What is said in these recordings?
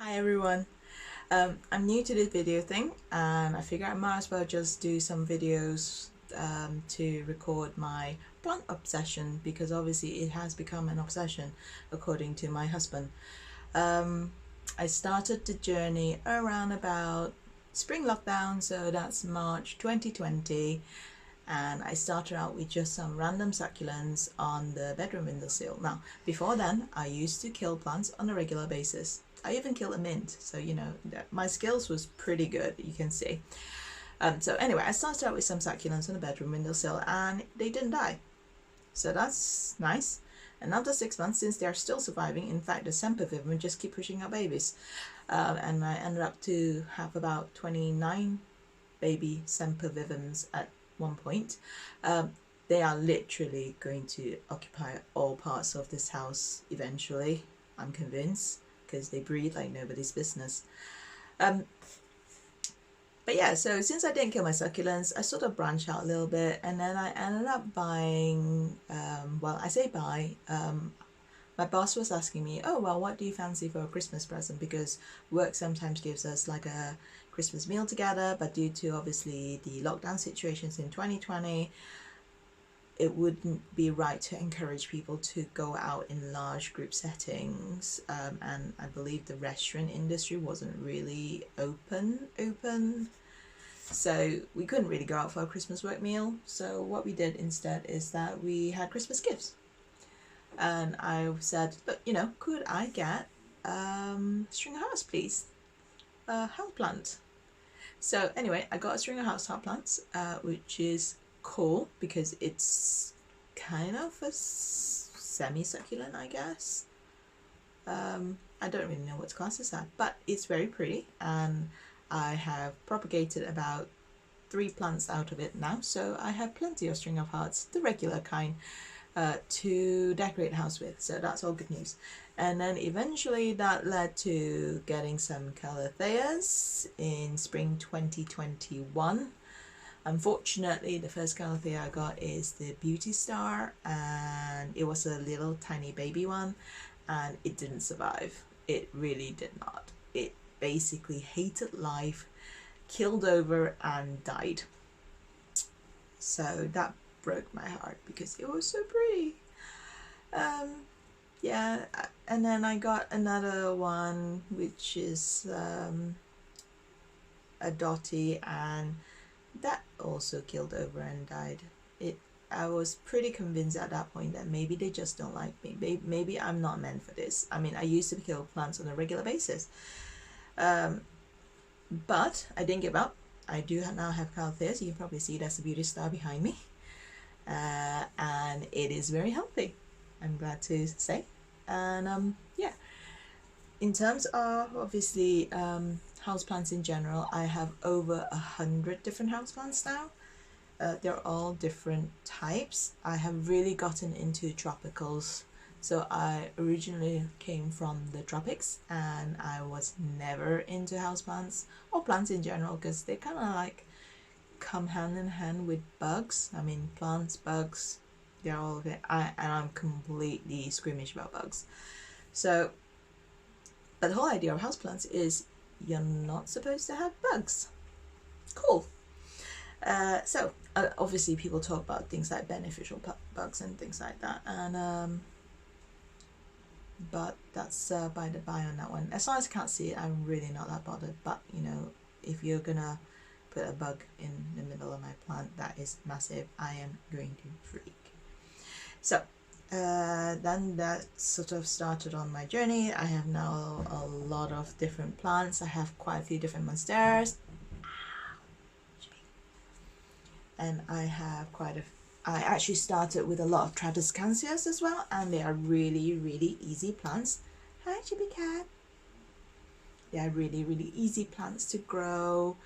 Hi everyone, I'm new to this video thing and I figure I might as well just do some videos to record my plant obsession, because obviously it has become an obsession according to my husband. Um, I started the journey around about spring lockdown, so that's March 2020, and I started out with just some random succulents on the bedroom windowsill. Now, before then, I used to kill plants on a regular basis. I even killed a mint, so you know, my skills was pretty good, you can see. So anyway, I started out with some succulents on the bedroom windowsill and they didn't die. So that's nice. And after 6 months, since they're still surviving, in fact, the sempervivum just keep pushing out babies. And I ended up to have about 29 baby sempervivums at one point. They are literally going to occupy all parts of this house eventually, I'm convinced, because they breed like nobody's business. But yeah, so since I didn't kill my succulents, I sort of branched out a little bit, and then I ended up buying, well, I say buy, my boss was asking me, oh, well, what do you fancy for a Christmas present? Because work sometimes gives us like a Christmas meal together, but due to obviously the lockdown situations in 2020, it wouldn't be right to encourage people to go out in large group settings, and I believe the restaurant industry wasn't really open, so we couldn't really go out for a Christmas work meal. So what we did instead is that we had Christmas gifts, and I said, look, you know, could I get string of hearts, please, a house plant. So anyway, I got a string of house plants, which is cool because it's kind of a semi-succulent, I guess. I don't really know what class is that, but it's very pretty, and I have propagated about 3 plants out of it now, so I have plenty of string of hearts, the regular kind, to decorate the house with, so that's all good news. And then eventually that led to getting some calatheas in spring 2021. Unfortunately, the first calathea I got is the Beauty Star, and it was a little tiny baby one, and it didn't survive. It really did not. It basically hated life, killed over and died. So that broke my heart because it was so pretty. Yeah, and then I got another one which is a dotty, and that also killed over and died. I was pretty convinced at that point that maybe they just don't like me. Maybe I'm not meant for this. I mean, I used to kill plants on a regular basis, but I didn't give up. I do now have calatheas. You can probably see that's a Beauty Star behind me, and it is very healthy, I'm glad to say. And yeah, in terms of obviously houseplants in general, I have over 100 different houseplants now. They're all different types. I have really gotten into tropicals. So I originally came from the tropics, and I was never into houseplants or plants in general because they kind of like come hand in hand with bugs. I mean, plants, bugs, they're all of it. And I'm completely squeamish about bugs. So, but the whole idea of houseplants is you're not supposed to have bugs. Cool. So obviously people talk about things like beneficial bugs and things like that, and but that's by the by on that one. As long as I can't see it, I'm really not that bothered. But you know, if you're gonna put a bug in the middle of my plant, that is massive. I am going to freak. So then that sort of started on my journey. I have now a lot of different plants. I have quite a few different monsteras, and I have I actually started with a lot of Tradescantias as well, and they are really easy plants. Hi, Chibi Cat. They are really easy plants to grow.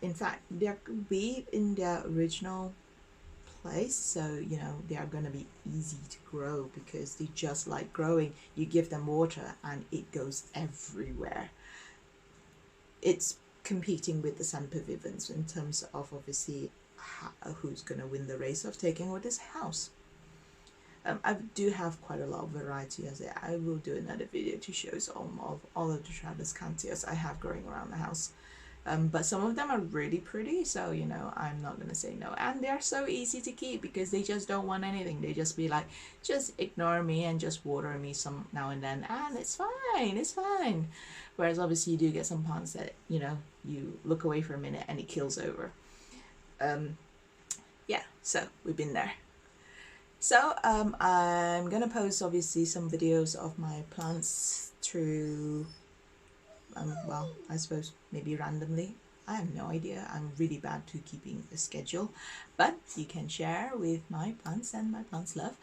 In fact, they're be in their original place, so you know they are going to be easy to grow because they just like growing. You give them water and it goes everywhere. It's competing with the sempervivums in terms of obviously who's going to win the race of taking over this house. I do have quite a lot of variety, as I will do another video to show some of all of the Tradescantias I have growing around the house. But some of them are really pretty, so you know, I'm not gonna say no. And they're so easy to keep because they just don't want anything. They just be like, just ignore me and just water me some now and then, and it's fine, it's fine. Whereas obviously you do get some plants that, you know, you look away for a minute and it kills over. Yeah, so we've been there. So I'm gonna post obviously some videos of my plants through well, I suppose maybe randomly. I have no idea. I'm really bad to keeping a schedule, but you can share with my plants and my plants love.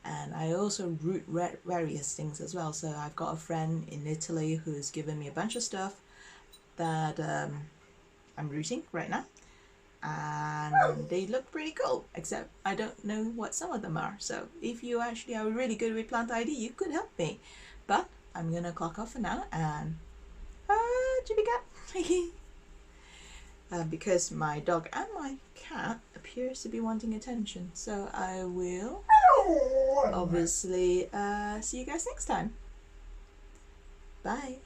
And I also root various things as well. So I've got a friend in Italy who's given me a bunch of stuff that I'm rooting right now, and they look pretty cool, except I don't know what some of them are. So if you actually are really good with plant ID, you could help me. But I'm gonna clock off for now, and Jimmy cat. Because my dog and my cat appears to be wanting attention, so I will obviously see you guys next time. Bye.